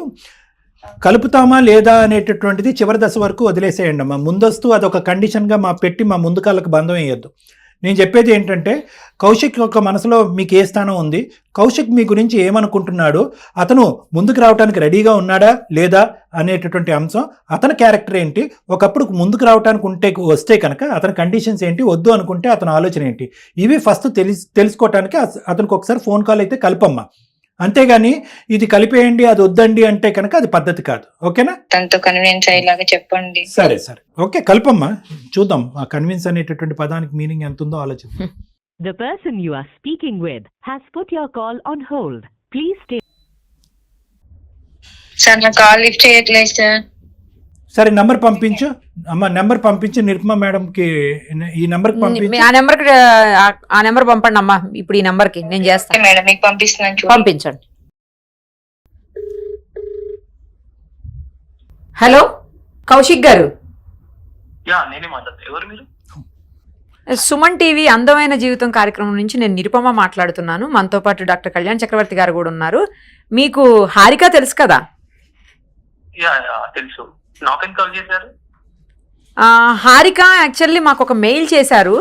కలుపుతామా లేదా అనేటటువంటిది చివరి దశ వరకు వదిలేసేయండి అమ్మా. ముందస్తు అదొక కండిషన్ గా పెట్టి మా ముందు కాళ్ళకు బంధం వేయొద్దు. నేను చెప్పేది ఏంటంటే కౌశిక్ యొక్క మనసులో మీకు ఏ స్థానం ఉంది, కౌశిక్ మీ గురించి ఏమనుకుంటున్నాడు, అతను ముందుకు రావడానికి రెడీగా ఉన్నాడా లేదా అనేటటువంటి అంశం, అతని క్యారెక్టర్ ఏంటి, ఒకప్పుడు ముందుకు రావడానికి వస్తే కనుక అతని కండిషన్స్ ఏంటి, వద్దు అనుకుంటే అతని ఆలోచన ఏంటి, ఇవి ఫస్ట్ తెలుసుకోవటానికి అతనికి ఒకసారి ఫోన్ కాల్ అయితే కలపమ్మా. అంతేగాని ఇది కలిపేయండి అది వద్దండి అంటే కనుక అది పద్ధతి కాదు. ఓకేనా? తనతో కన్విన్స్ అయ్యేలాగా చెప్పండి. సరే ఓకే, కల్పమ్మా. చూద్దాం ఆ కన్విన్స్ అనేటటువంటి పదానికి మీనింగ్ ఎంత ఉందో ఆలోచిద్దాం. The person you are speaking with has put your call on hold. Please stay. Sir నా కాల్ లిఫ్ట్ చేయట్లేదు సార్. సరే నెంబర్ పంపించు అమ్మా, నెంబర్ పంపించు నిరుపమ మేడంకి. ఈ నెంబర్ పంపించు. ఆ నెంబర్ పంపండి అమ్మా. ఇప్పుడు ఈ నెంబర్ కి నేను చేస్తాను మేడం, మీకు పంపిస్తున్నాను, పంపించండి. హలో కౌశిక్ గారు, సుమన్ టీవీ అందమైన జీవితం కార్యక్రమం నుంచి నేను నిరుపమ మాట్లాడుతున్నాను. మనతో పాటు డాక్టర్ కళ్యాణ్ చక్రవర్తి గారు కూడా ఉన్నారు. మీకు హారిక తెలుసు కదా? తెలుసు. నాకెందుకు కాల్ చేశారు? హారిక యాక్చువల్లీ మాకు ఒక మెయిల్ చేశారు.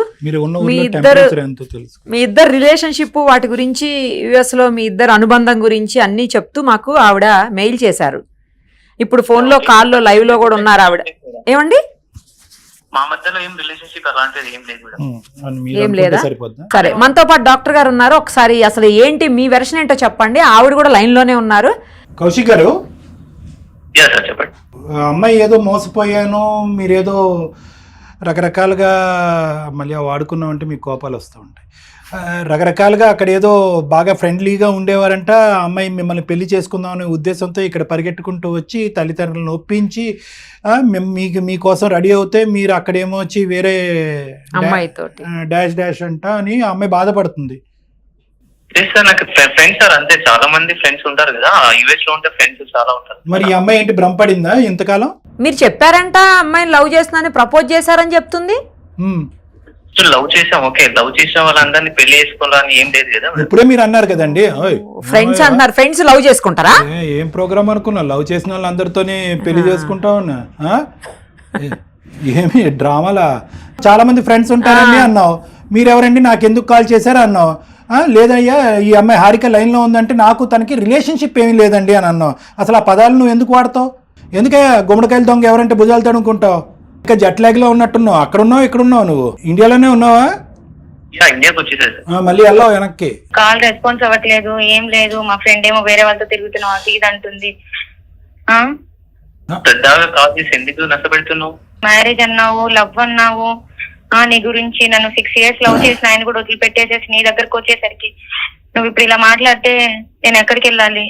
మీ ఇద్దరు రిలేషన్షిప్ వాటి గురించి, యుఎస్ లో మీ ఇద్దరు అనుబంధం గురించి అన్ని చెప్తూ మాకు ఆవిడ మెయిల్ చేశారు. ఇప్పుడు ఫోన్ లో కాల్లో లైవ్ లో కూడా ఉన్నారు ఆవిడ. ఏమండి? మా మధ్యలో ఏం రిలేషన్షిప్ అలాంటిది ఏం లేదు. ఏం లేదా? సరే, మనతో పాటు డాక్టర్ గారు ఉన్నారు. ఒకసారి అసలు ఏంటి మీ వెర్షన్ ఏంటో చెప్పండి. ఆవిడ కూడా లైన్ లోనే ఉన్నారు. కౌశిక్ గారు, చెప్పండి. అమ్మాయి ఏదో మోసపోయాను, మీరేదో రకరకాలుగా మళ్ళీ వాడుకున్నామంటే మీకు కోపాలు వస్తూ ఉంటాయి. రకరకాలుగా అక్కడ ఏదో బాగా ఫ్రెండ్లీగా ఉండేవారంట. ఆ అమ్మాయి మిమ్మల్ని పెళ్లి చేసుకుందాం అనే ఉద్దేశంతో ఇక్కడ పరిగెట్టుకుంటూ వచ్చి తల్లిదండ్రులను ఒప్పించి మీకోసం రెడీ అవుతే మీరు అక్కడేమో వచ్చి వేరే అమ్మాయితోటి డాష్ డాష్ అంట అని ఆ అమ్మాయి బాధపడుతుంది. సార్ నాకు ఫ్రెండ్స్ సార్ అంతే, చాలా మంది ఫ్రెండ్స్ ఉంటారు కదా, యుఎస్ లో ఉంటే ఫ్రెండ్స్ చాలా ఉంటారు. మరి ఈ అమ్మాయి ఏంటి భ్రమపడిందా ఇంతకాలం? మీరు చెప్పారంట అమ్మాయిని లవ్ చేస్తున్నానని, ప్రపోజ్ చేశారని చెప్తుంది. లవ్ చేసాం, ఓకే, లవ్ చేసిన వాళ్ళందరినీ పెళ్లి చేసుకోవాలని ఏం లేదు కదా. ఇప్పుడే మీరు అన్నారు కదండి ఫ్రెండ్స్ అంటున్నారు, ఫ్రెండ్స్ లవ్ చేసుకుంటారా? ఏం ప్రోగ్రామ్ అనుకున్నా, లవ్ చేసిన వాళ్ళందరితోనే పెళ్లి చేసుకుంటా ఉన్నా. ఏమి డ్రామాలా? చాలా మంది ఫ్రెండ్స్ ఉంటారండి అన్నావు, మీరెవరండి నాకెందుకు కాల్ చేశారు అన్నావు. లేదయ్యా ఈ అమ్మాయి హారిక లైన్లో ఉందంటే నాకు తనకి రిలేషన్షిప్ ఏమీ లేదండి అని అన్నావు. అసలు ఆ పదాలు నువ్వు ఎందుకు వాడతావు? ఎందుకే గుమ్మడికాయలు దొంగ ఎవరంటే భుజాలు తడుముకుంటావు? ఇంకా జట్ లాగ్లో ఉన్నట్టున్నావు. అక్కడ ఉన్నావు, ఇక్కడ ఉన్నావు, నువ్వు ఇండియాలోనే ఉన్నావా? ఇండియాకి వచ్చేసారు. మళ్ళీ వెళ్ళావు వెనక్కి. కాల్ రెస్పాన్స్ అవ్వట్లేదు, ఏం లేదు. మా ఫ్రెండ్ ఏమో వేరే వాళ్ళతో తిరుగుతున్నావు అది ఇది అంటుంది. పెద్దగా కాల్ చేసి ఎందుకు నష్టపెడుతున్నావు? మ్యారేజ్ అన్నావు, లవ్ అన్నావు, నీ గురించి నన్ను 6 years లవ్ చేసిన ఆయన కూడా వదిలిపెట్టేసేసి నీ దగ్గరకు వచ్చేసరికి నువ్వు ఇప్పుడు ఇలా మాట్లాడితే నేను ఎక్కడికి వెళ్ళాలి?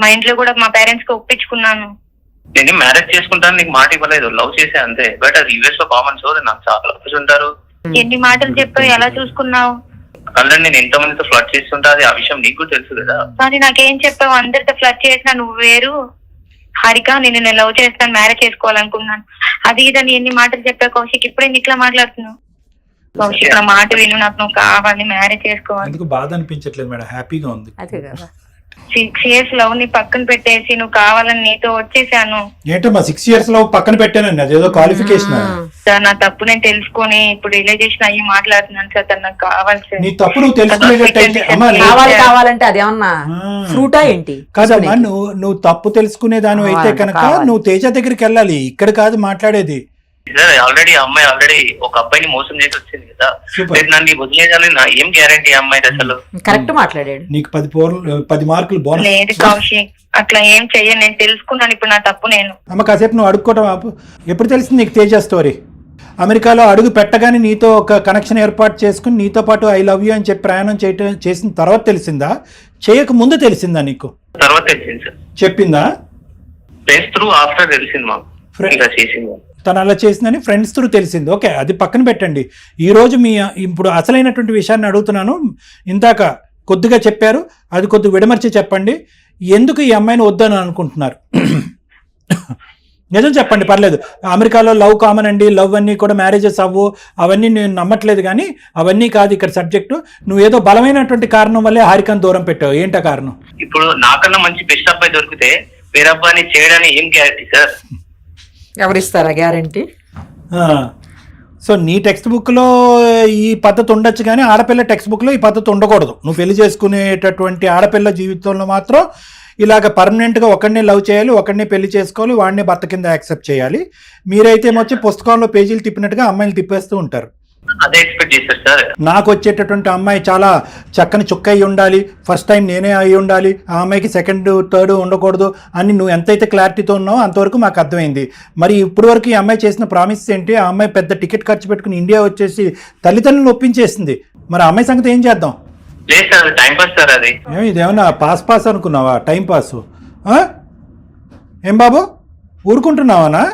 మా ఇంట్లో కూడా మా పేరెంట్స్ కి ఒప్పించుకున్నాను. నేను మ్యారేజ్ చేసుకుంటాను నీకు మాట ఇవ్వలేదు, లవ్ చేసే అంతే. బట్ అది యుఎస్ లో కామన్, సో నాకు చాలా లవ్స్ ఉంటారు. ఎన్ని మాటలు చెప్పావు, ఎలా చూసుకున్నావు? ఆల్రెడీ నేను ఎంతో మందితో ఫ్లడ్ చేస్తుంటా, అది ఆ విషయం నీకు తెలుసు కదా. కానీ నాకేం చెప్పావు? అందరితో ఫ్లడ్ చేసినా నువ్వు వేరు, హారిక నేను లవ్ చేస్తాను, మ్యారేజ్ చేసుకోవాలనుకున్నాను, అది ఇదని ఎన్ని మాటలు చెప్పావు కౌశిక్. ఇప్పుడే ఇట్లా మాట్లాడుతున్నావు. కౌశిక్ నా మాట విను, నాకు నువ్వు కావాలి, మ్యారేజ్ చేసుకోవాలి. బాధ అనిపించట్లేదు మేడం, హ్యాపీగా ఉంది. 6 years లవ్ ని పక్కన పెట్టేసి నువ్వు కావాలని నీతో వచ్చేసాను. ఏంటమ్మా 6 years లవ్ పక్కన పెట్టానండి, అదేదో క్వాలిఫికేషన్. సార్ నా తప్పు నేను తెలుసుకొని ఇప్పుడు రియలైజేషన్ అయ్యి మాట్లాడుతున్నాను సార్. తను నాకు కావాలి సార్. నీ తప్పు నువ్వు తెలుసుకునేటట్టయితే కావాలంటే అదేమన్నా ఫ్రూటా ఏంటి? కాదమ్మా, నువ్వు తప్పు తెలుసుకునే దాని అయితే కనుక నువ్వు తేజ దగ్గరికి వెళ్ళాలి, ఇక్కడ కాదు మాట్లాడేది. ఆల్రెడీ అమ్మాయి ఒక అబ్బాయిని మోసం చేసి వచ్చింది కదా, నన్ను వదిలేయాలి, నా ఏం గ్యారంటీ అమ్మాయి అసలు? కరెక్ట్ మాట్లాడాడు. నీకు 10 మార్కులు బోనస్. లేదు కౌశిక్, అట్లా ఏం చెయ్యను, నేను తెలుసుకున్నాను ఇప్పుడు నా తప్పు. నేను అమ్మ కాసేపు నువ్వు అడుక్కోవటం ఆపు. ఎప్పుడు తెలిసింది నీకు తేజ స్టోరీ? అమెరికాలో అడుగు పెట్టగానే నీతో ఒక కనెక్షన్ ఏర్పాటు చేసుకుని నీతో పాటు ఐ లవ్ యూ అని చెప్పి ప్రయాణం చేసిన తర్వాత తెలిసిందా, చేయక ముందు తెలిసిందా నీకు? తర్వాత తెలిసింది సార్. చెప్పిందా? ఫ్రెండ్స్ త్రూ ఆఫ్టర్ తెలిసింది మాకు చేసింది. తను అలా చేసిందని ఫ్రెండ్స్ త్రూ తెలిసింది. ఓకే, అది పక్కన పెట్టండి. ఈరోజు ఇప్పుడు అసలైనటువంటి విషయాన్ని అడుగుతున్నాను. ఇందాక కొద్దిగా చెప్పారు, అది కొద్దిగా విడమర్చి చెప్పండి. ఎందుకు ఈ అమ్మాయిని వద్దని అనుకుంటున్నారు? నిజం చెప్పండి, పర్లేదు. అమెరికాలో లవ్ కామన్ అండి, లవ్ అన్నీ కూడా మ్యారేజెస్ అవ్వు, అవన్నీ నేను నమ్మట్లేదు. కానీ అవన్నీ కాదు ఇక్కడ సబ్జెక్టు. నువ్వు ఏదో బలమైనటువంటి కారణం వల్లే హారికను దూరం పెట్టావు. ఏంటా కారణం? ఇప్పుడు నాకన్నా మంచి బెస్ట్ అబ్బాయి దొరికితే వేరే అబ్బాయిని చేయడానికి ఏం గ్యారెంటీ సార్? ఎవరిస్తారా గ్యారంటీ? సో నీ టెక్స్ట్ బుక్లో ఈ పద్ధతి ఉండొచ్చు, కానీ ఆడపిల్ల టెక్స్ట్ బుక్లో ఈ పద్ధతి ఉండకూడదు. నువ్వు పెళ్లి చేసుకునేటటువంటి ఆడపిల్ల జీవితంలో మాత్రం ఇలాగ పర్మనెంట్గా ఒకడినే లవ్ చేయాలి, ఒకడినే పెళ్లి చేసుకోవాలి, వాడిని భర్త కింద యాక్సెప్ట్ చేయాలి. మీరైతే వచ్చి పుస్తకంలో పేజీలు తిప్పినట్టుగా అమ్మాయిలు తిప్పేస్తూ ఉంటారు. అదే ఎక్స్పెక్ట్ చేశారు సార్. నాకు వచ్చేటటువంటి అమ్మాయి చాలా చక్కని చుక్క అయి ఉండాలి, ఫస్ట్ టైం నేనే అయి ఉండాలి, ఆ అమ్మాయికి సెకండ్ థర్డ్ ఉండకూడదు అని నువ్వు ఎంతైతే క్లారిటీతో ఉన్నావో అంతవరకు మాకు అర్థమైంది. మరి ఇప్పుడు వరకు ఈ అమ్మాయి చేసిన ప్రామిస్ ఏంటి? ఆ అమ్మాయి పెద్ద టికెట్ ఖర్చు పెట్టుకుని ఇండియా వచ్చేసి తల్లిదండ్రులను ఒప్పించేసింది. మరి ఆ అమ్మాయి సంగతి ఏం చేద్దాం? లేదు సార్, టైం పాస్ సార్. అది ఇదేమన్నా పాస్ అనుకున్నావా? టైం పాస్ ఏం బాబు, ఊరుకుంటున్నావానా?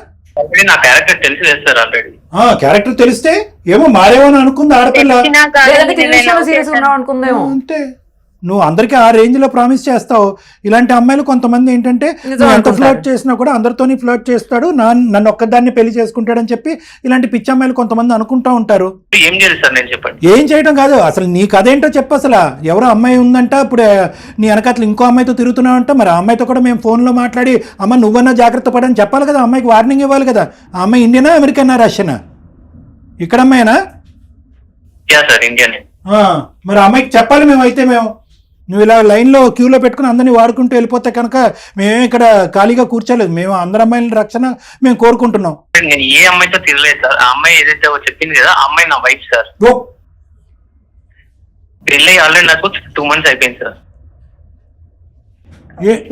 నా క్యారెక్టర్ తెలిసి సార్ ఆల్రెడీ. క్యారెక్టర్ తెలిస్తే ఏమో మారేమో అనుకుంది ఆడపిల్ల. అంతే, నువ్వు అందరికీ ఆ రేంజ్ లో ప్రామిస్ చేస్తావు. ఇలాంటి అమ్మాయిలు కొంతమంది ఏంటంటే నువ్వు ఎంత ఫ్లర్ట్ చేసినా కూడా అందరితోని ఫ్లర్ట్ చేస్తాడు, నన్ను ఒక్కదాన్ని పెళ్లి చేసుకుంటాడని చెప్పి ఇలాంటి పిచ్చి అమ్మాయిలు కొంతమంది అనుకుంటా ఉంటారు. ఏం చేయాలి సార్ నేను చెప్పండి? ఏం చేయడం కాదు, అసలు నీకు అదేంటో చెప్పు. అసలు ఎవరో అమ్మాయి ఉందంట, ఇప్పుడు నీ వెనకాతలు ఇంకో అమ్మాయితో తిరుగుతున్నావంట. మరి ఆ అమ్మాయితో కూడా మేము ఫోన్లో మాట్లాడి అమ్మ నువ్వన్నా జాగ్రత్త పడని చెప్పాలి కదా, అమ్మాయికి వార్నింగ్ ఇవ్వాలి కదా. ఆ అమ్మాయి ఇండియనా, అమెరికనా, రష్యనా? ఇక్కడ అమ్మాయినా? ఇండియన్. మరి అమ్మాయికి చెప్పాలి మేము నువ్వు ఇలా లైన్లో క్యూలో పెట్టుకుని అందరినీ వాడుకుంటూ వెళ్ళిపోతే కనుక మేమే ఇక్కడ ఖాళీగా కూర్చోలేదు. మేము అందరి అమ్మాయిల రక్షణ మేము కోరుకుంటున్నాం. నేను ఏ అమ్మాయితో తిరగలేదు సార్. ఆ అమ్మాయి ఏదైతే చెప్పింది కదా, ఆ అమ్మాయి నా వైఫ్ సార్. పెళ్ళి ఆల్రెడీ నాకు 2 months అయిపోయింది సార్.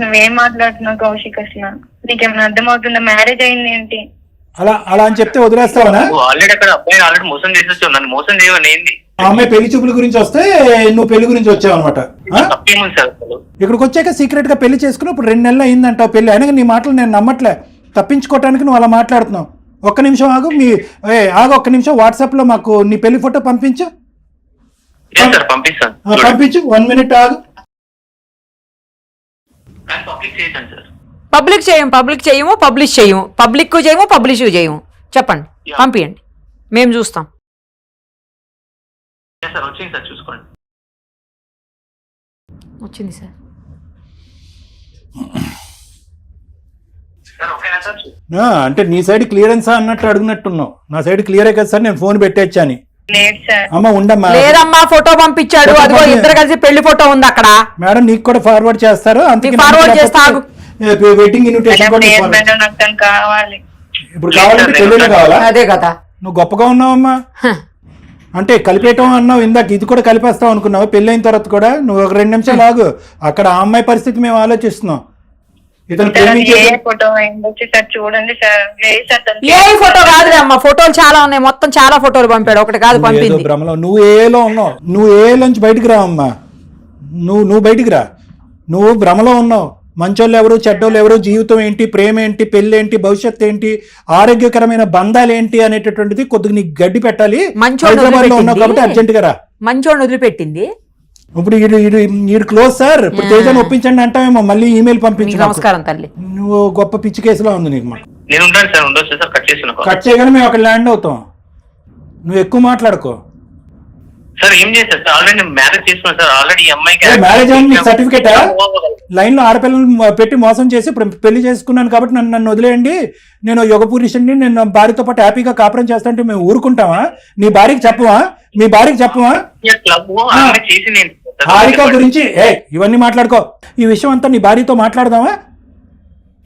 నువ్వేం మాట్లాడుతున్నావు కౌశిక్? అసలు నీకేమైనా అర్థమవుతుందా? మ్యారేజ్ అయింది ఏంటి? అలా అని చెప్తే వదిలేస్తావనా? ఆల్రెడీ అక్కడ అబ్బాయి ఆల్రెడీ మోసం చేసేసి నన్ను మోసం చేయమని ఏంది? ఆ అమ్మాయి పెళ్లి చూపుల గురించి వస్తే నువ్వు పెళ్లి గురించి వచ్చావు అనమాట. తప్పేముంది సార్ అసలు? ఇక్కడికి వచ్చాక సీక్రెట్ గా పెళ్లి చేసుకుని ఇప్పుడు 2 నెలలు అయిందంటావు పెళ్లి. అయినా నీ మాటలు నేను నమ్మట్లే. తప్పించుకోవటానికి నువ్వు అలా మాట్లాడుతున్నావు. ఒక్క నిమిషం ఆగు. ఒక్క నిమిషం వాట్సాప్ లో మాకు నీ పెళ్లి ఫోటో పంపించు. పంపిస్తాను. పంపించు. 1 మినిట్ ఆగు. పబ్లిక్ చేశాను సార్. పబ్లిక్ చేయము, పబ్లిష్ చేయము. చెప్పండి, పంపియండి, మేము చూస్తాం. సార్ వచ్చింది సార్, చూసుకోండి. వచ్చింది సార్. ఓకేనా సార్? అంటే నీ సైడ్ క్లియరెన్సా అన్నట్టు అడుగునట్టున్నావు. నా సైడ్ క్లియరే కదా సార్, నేను ఫోన్ పెట్టేచ్చా అని. అమ్మ ఉండమ్మా. లేదమ్మా, ఫోటో పంపించాడు. అదిగో ఇద్దరు కలిసి పెళ్లి ఫోటో ఉంది అక్కడ. మేడం నీకు కూడా ఫార్వర్డ్ చేస్తారు. ఫార్వర్డ్ చేస్తా. వెడ్డింగ్ ఇన్విటేషన్ కావాలి. ఇప్పుడు కావాలంటే పెళ్లిలో కావాలా? అదే కదా. నువ్వు గొప్పగా ఉన్నావమ్మా. అంటే కలిపేయటం అన్నావు ఇందాక, ఇది కూడా కలిపేస్తావు అనుకున్నావు. పెళ్ళైన తర్వాత కూడా నువ్వు ఒక 2 నిమిషాలు ఆగు. అక్కడ ఆ అమ్మాయి పరిస్థితి మేము ఆలోచిస్తున్నాం. ఇతను చూడండి సార్. ఏ ఫోటో కాదు అమ్మ, ఫోటోలు చాలా ఉన్నాయి. మొత్తం చాలా ఫోటోలు పంపాడు, ఒకటి కాదు పంపింది. భ్రమలో నువ్వు ఏలో ఉన్నావు. నువ్వు ఏలోంచి బయటికి రా అమ్మా. నువ్వు బయటికి రా. నువ్వు భ్రమలో ఉన్నావు. మంచోళ్ళు ఎవరు, చెడ్డోళ్ళు ఎవరు, జీవితం ఏంటి, ప్రేమ ఏంటి, పెళ్లి ఏంటి, భవిష్యత్తు ఏంటి, ఆరోగ్యకరమైన బంధాలు ఏంటి అనేటటువంటిది కొద్దిగా నీకు గడ్డి పెట్టాలి. హైదరాబాద్ లో ఉన్నావు కాబట్టి అర్జెంట్ గా రా. మంచోడు వదిలిపెట్టింది. ఇప్పుడు ఈడు క్లోజ్ సార్. ఇప్పుడు తేజాన్ని ఒప్పించండి అంటావేమో, మళ్ళీ ఈమెయిల్ పంపించి. నమస్కారం తల్లి. నువ్వు గొప్ప పిచ్చి కేసులో ఉంది నీకు. కట్ చేయగానే మేము అక్కడ ల్యాండ్ అవుతాం. నువ్వు ఎక్కువ మాట్లాడుకో సార్. ఏం చేశారు సార్? ఆల్రెడీ మ్యారేజ్ చేసుకున్నాను సార్. ఆల్రెడీ అమ్మాయికి మ్యారేజ్ అయింది. సర్టిఫికేట్ లైన్ లో ఆడపిల్లలు పెట్టి మోసం చేసి ఇప్పుడు పెళ్లి చేసుకున్నాను కాబట్టి నన్ను వదిలేయండి, నేను యుగ పురుషుడిని, నేను భార్యతో పాటు హ్యాపీగా కాపురం చేస్తాంటే మేము ఊరుకుంటామా? నీ భార్యకి చెప్పవా? మీ భార్యకి చెప్పవా? హారిక గురించి ఇవన్నీ మాట్లాడుకో. ఈ విషయం అంతా నీ భార్యతో మాట్లాడదామా?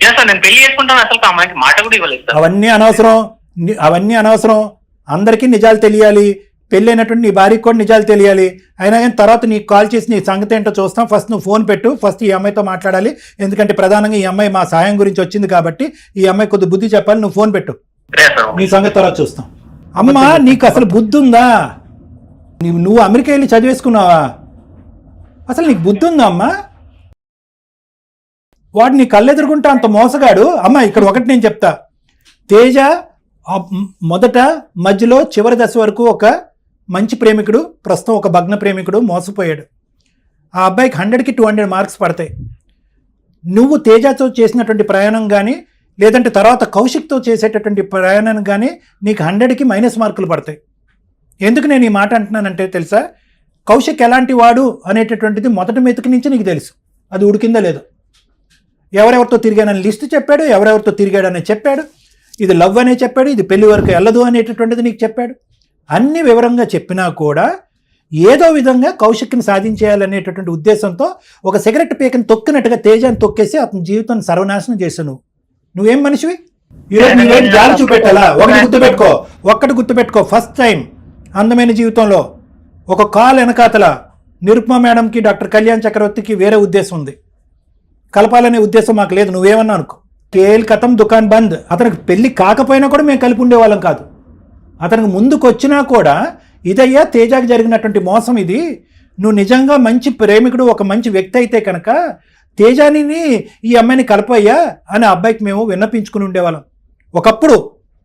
నేను పెళ్లి చేసుకుంటాను. అసలు అమ్మాయికి మాట కూడా ఇవ్వలేదు. అవన్నీ అనవసరం. అందరికీ నిజాలు తెలియాలి. పెళ్ళి అయినటువంటి నీ భార్యకి కూడా నిజాలు తెలియాలి. అయినా కానీ తర్వాత నీకు కాల్ చేసి నీ సంగతి ఏంటో చూస్తాం. ఫస్ట్ నువ్వు ఫోన్ పెట్టు. ఫస్ట్ ఈ అమ్మాయితో మాట్లాడాలి. ఎందుకంటే ప్రధానంగా ఈ అమ్మాయి మా సాయం గురించి వచ్చింది కాబట్టి ఈ అమ్మాయి కొద్ది బుద్ధి చెప్పాలి. నువ్వు ఫోన్ పెట్టు. నీ సంగతి తర్వాత చూస్తాం. అమ్మా నీకు అసలు బుద్ధి ఉందా? నువ్వు అమెరికా వెళ్ళి చదివేసుకున్నావా? అసలు నీకు బుద్ధి ఉందా అమ్మా? వాడు నీ కళ్ళెదురుకుంటా అంత మోసగాడు. అమ్మా ఇక్కడ ఒకటి నేను చెప్తా. తేజ మొదట మధ్యలో చివరి దశ వరకు ఒక మంచి ప్రేమికుడు, ప్రస్తుతం ఒక భగ్న ప్రేమికుడు మోసపోయాడు. ఆ అబ్బాయికి 100కి 200 మార్క్స్ పడతాయి. నువ్వు తేజతో చేసినటువంటి ప్రయాణం కానీ లేదంటే తర్వాత కౌశిక్తో చేసేటటువంటి ప్రయాణం కానీ నీకు 100కి మైనస్ మార్కులు పడతాయి. ఎందుకు నేను ఈ మాట అంటున్నానంటే తెలుసా, కౌశిక్ ఎలాంటి వాడు అనేటటువంటిది మొదటి మెతుకు నుంచి నీకు తెలుసు. అది ఉడికిందో లేదో. ఎవరెవరితో తిరిగానని లిస్ట్ చెప్పాడు, ఎవరెవరితో తిరిగాడని చెప్పాడు, ఇది లవ్ అనే చెప్పాడు, ఇది పెళ్లి వరకు వెళ్ళదు అనేటటువంటిది నీకు చెప్పాడు. అన్ని వివరంగా చెప్పినా కూడా ఏదో విధంగా కౌశిక్ని సాధించేయాలనేటటువంటి ఉద్దేశంతో ఒక సిగరెట్ పీకని తొక్కినట్టుగా తేజాన్ని తొక్కేసి అతని జీవితాన్ని సర్వనాశనం చేశావు. నువ్వేం మనిషివి? ఈరోజు నువ్వేం జాలి చూపెట్టాలా? ఒక్కటి గుర్తుపెట్టుకో. ఫస్ట్ టైం అందమైన జీవితంలో ఒక కాల్ వెనకాతల నిరుపమ మేడంకి డాక్టర్ కళ్యాణ్ చక్రవర్తికి వేరే ఉద్దేశం ఉంది. కలపాలనే ఉద్దేశం మాకు లేదు. నువ్వేమన్నా అనుకో. కేల్ కథం దుకాన్ బంద్. అతనికి పెళ్లి కాకపోయినా కూడా మేము కలిపి ఉండేవాళ్ళం కాదు. అతనికి ముందుకు వచ్చినా కూడా ఇదయ్యా తేజాకి జరిగినటువంటి మోసం ఇది. నువ్వు నిజంగా మంచి ప్రేమికుడు, ఒక మంచి వ్యక్తి అయితే కనుక తేజాని ఈ అమ్మాయిని కలపయ్యా అని అబ్బాయికి మేము విన్నపించుకుని ఉండేవాళ్ళం. ఒకప్పుడు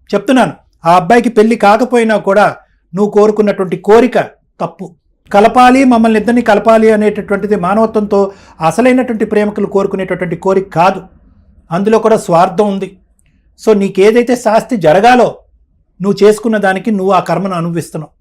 చెప్తున్నాను, ఆ అబ్బాయికి పెళ్లి కాకపోయినా కూడా నువ్వు కోరుకున్నటువంటి కోరిక తప్పు. కలపాలి, మమ్మల్ని ఇద్దరిని కలపాలి అనేటటువంటిది మానవత్వంతో అసలైనటువంటి ప్రేమికులు కోరుకునేటటువంటి కోరిక కాదు. అందులో కూడా స్వార్థం ఉంది. సో నీకేదైతే శాస్తి జరగాలో నువ్వు చేసుకున్న దానికి నువ్వు ఆ కర్మను అనుభవిస్తున్నావు.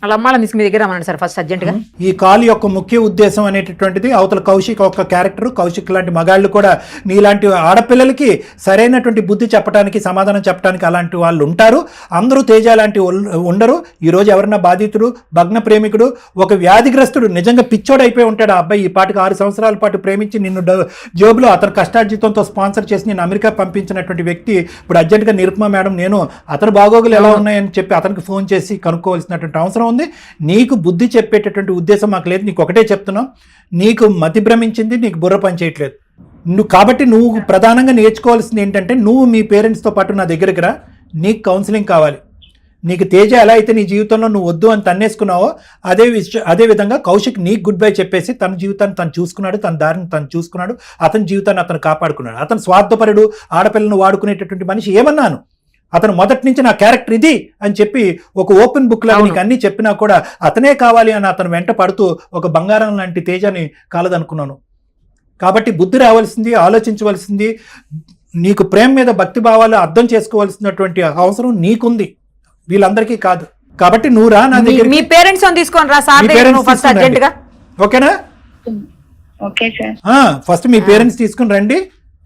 అలా అమ్మాళ్ళ మీ దగ్గర రమ్మనండి సార్ ఫస్ట్ అర్జెంట్గా. ఈ కాల్ యొక్క ముఖ్య ఉద్దేశం అనేటటువంటిది అవతల కౌశిక్ ఒక క్యారెక్టర్. కౌశిక్ లాంటి మగాళ్ళు కూడా నీలాంటి ఆడపిల్లలకి సరైనటువంటి బుద్ధి చెప్పడానికి, సమాధానం చెప్పడానికి అలాంటి వాళ్ళు ఉంటారు. అందరూ తేజ లాంటి ఉండరు. ఈరోజు ఎవరన్నా బాధితుడు, భగ్న ప్రేమికుడు, ఒక వ్యాధిగ్రస్తుడు, నిజంగా పిచ్చోడు అయిపోయి ఉంటాడు ఆ అబ్బాయి. ఈ పాటికి 6 సంవత్సరాల పాటు ప్రేమించి నిన్ను జేబులో అతను కష్టార్జితంతో స్పాన్సర్ చేసి నేను అమెరికా పంపించినటువంటి వ్యక్తి ఇప్పుడు అర్జెంట్గా నిరుపమ మేడం నేను అతని బాగోగులు ఎలా ఉన్నాయని చెప్పి అతనికి ఫోన్ చేసి కనుక్కోవాల్సినటువంటి అవసరం ఉంది. నీకు బుద్ధి చెప్పేటటువంటి ఉద్దేశం మాకు లేదు. నీకు ఒకటే చెప్తున్నాం, నీకు మతి భ్రమించింది, నీకు బుర్ర పని చేయట్లేదు. కాబట్టి నువ్వు ప్రధానంగా నేర్చుకోవాల్సింది ఏంటంటే, నువ్వు మీ పేరెంట్స్తో పాటు నా దగ్గరికి రా, నీకు కౌన్సిలింగ్ కావాలి. నీకు తేజ ఎలా అయితే నీ జీవితంలో నువ్వు వద్దు అని తన్నేసుకున్నావో అదే విధంగా కౌశిక్ నీకు గుడ్ బై చెప్పేసి తన జీవితాన్ని తను చూసుకున్నాడు, తన దారిని తను చూసుకున్నాడు, అతని జీవితాన్ని అతను కాపాడుకున్నాడు. అతను స్వార్థపరుడు, ఆడపిల్లను వాడుకునేటటువంటి మనిషి ఏమన్నాను, అతను మొదటి నుంచి నా క్యారెక్టర్ ఇది అని చెప్పి ఒక ఓపెన్ బుక్ లాగా నీకు అన్ని చెప్పినా కూడా అతనే కావాలి అని అతను వెంట పడుతూ ఒక బంగారం లాంటి తేజని కాలదనుకున్నాను. కాబట్టి బుద్ధి రావాల్సింది, ఆలోచించవలసింది, నీకు ప్రేమ మీద భక్తి భావాలు అర్థం చేసుకోవాల్సినటువంటి అవసరం నీకుంది, వీళ్ళందరికీ కాదు. కాబట్టి నువ్వు రా నా దగ్గర, మీ పేరెంట్స్ తీసుకొని రా సార్, ఫస్ట్ అర్జెంట్ గా. ఓకేనా? Okay sir. ఫస్ట్ మీ పేరెంట్స్ తీసుకుని రండి,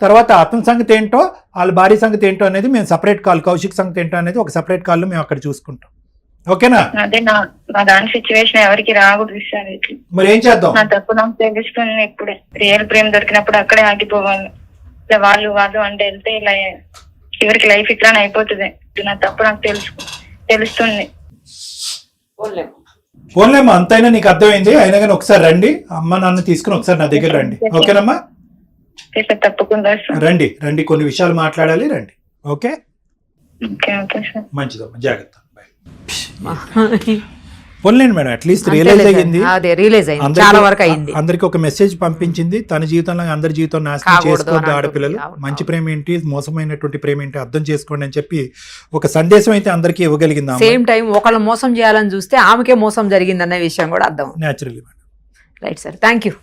తర్వాత అతని సంగతి ఏంటో, వాళ్ళ భార్య సంగతి ఏంటో అనేది మేము సపరేట్ కాల్, కౌశిక్ సంగతి ఏంటో అనేది ఒక సపరేట్ కాల్లో మేము అక్కడ చూసుకుంటాం. ఓకేనా? అదే నా దాని సిచ్యువేషన్ ఎవరికి రాకూడదు సార్. మరి ఏం చేద్దాం? నా తప్పు నాకు తెలుస్తుంది. ఇప్పుడే రియల్ ప్రేమ దొరికినప్పుడు అక్కడే ఆగిపోవాలి. ఇలా వాళ్ళు అంటే వెళ్తే ఇలా చివరికి లైఫ్ ఇట్లానే అయిపోతుంది. నా తప్పు నాకు తెలుస్తుంది. ఫోన్లేమ్మా, అంతైనా నీకు అర్థమైంది. అయినా కానీ ఒకసారి రండి, అమ్మ నాన్న తీసుకుని ఒకసారి నా దగ్గర రండి. ఓకేనమ్మా? తప్పకుండా రండి, కొన్ని విషయాలు మాట్లాడాలి, రండి. ఓకే, మంచిదమ్మా, జాగ్రత్త. పోన్లేండి మేడం, అట్లీస్ట్ రియలైజ్ అయ్యింది, చాలా వరకు అయింది. అందరికి ఒక మెసేజ్ పంపించింది. తన జీవితంలో అందరి జీవితం నాశనం చేసుకోవద్దు ఆడపిల్లలు, మంచి ప్రేమ ఏంటి, మోసమైనటువంటి ప్రేమ ఏంటి అర్థం చేసుకోండి అని చెప్పి ఒక సందేశం అయితే అందరికీ ఇవ్వగలిగింది. సేమ్ టైం ఒకళ్ళు మోసం చేయాలని చూస్తే ఆమెకే మోసం జరిగిందన్న విషయం కూడా అర్థం. Naturally madam. Right sir, thank you.